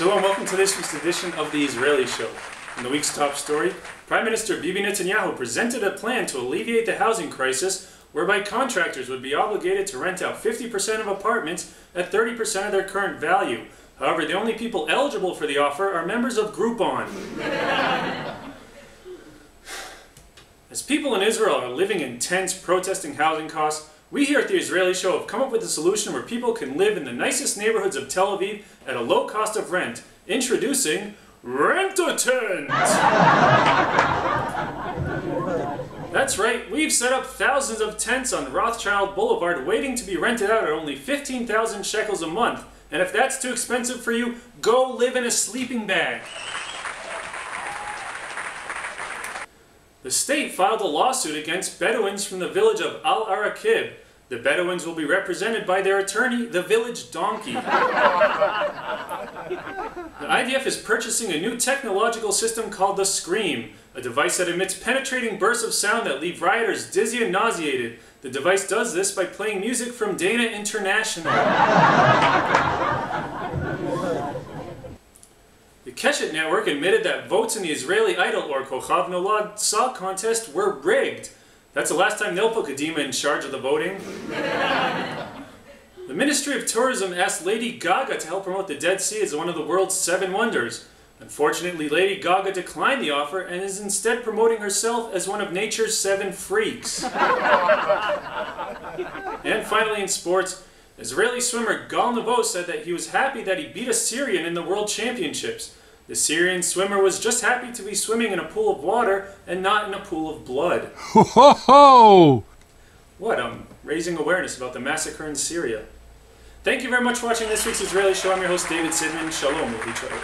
Shalom, welcome to this week's edition of The Israeli Show. In the week's top story, Prime Minister Bibi Netanyahu presented a plan to alleviate the housing crisis whereby contractors would be obligated to rent out 50% of apartments at 30% of their current value. However, the only people eligible for the offer are members of Groupon. As people in Israel are living in tents protesting housing costs, we here at The Israeli Show have come up with a solution where people can live in the nicest neighborhoods of Tel Aviv at a low cost of rent. Introducing Rent-A-Tent! That's right, we've set up thousands of tents on Rothschild Boulevard waiting to be rented out at only 15,000 shekels a month. And if that's too expensive for you, go live in a sleeping bag. The state filed a lawsuit against Bedouins from the village of Al-Arakib. The Bedouins will be represented by their attorney, the village donkey. The IDF is purchasing a new technological system called the Scream, a device that emits penetrating bursts of sound that leave rioters dizzy and nauseated. The device does this by playing music from Dana International. The Keshet Network admitted that votes in the Israeli Idol or Kochav Nolad song contest were rigged. That's the last time they'll put Kadima in charge of the voting. The Ministry of Tourism asked Lady Gaga to help promote the Dead Sea as one of the world's 7 wonders. Unfortunately, Lady Gaga declined the offer and is instead promoting herself as one of nature's 7 freaks. And finally in sports, Israeli swimmer Gal Nevo said that he was happy that he beat a Syrian in the World Championships. The Syrian swimmer was just happy to be swimming in a pool of water and not in a pool of blood. Ho ho ho! What? I'm raising awareness about the massacre in Syria. Thank you very much for watching this week's Israeli Show. I'm your host David Sidman. Shalom, we'll each other.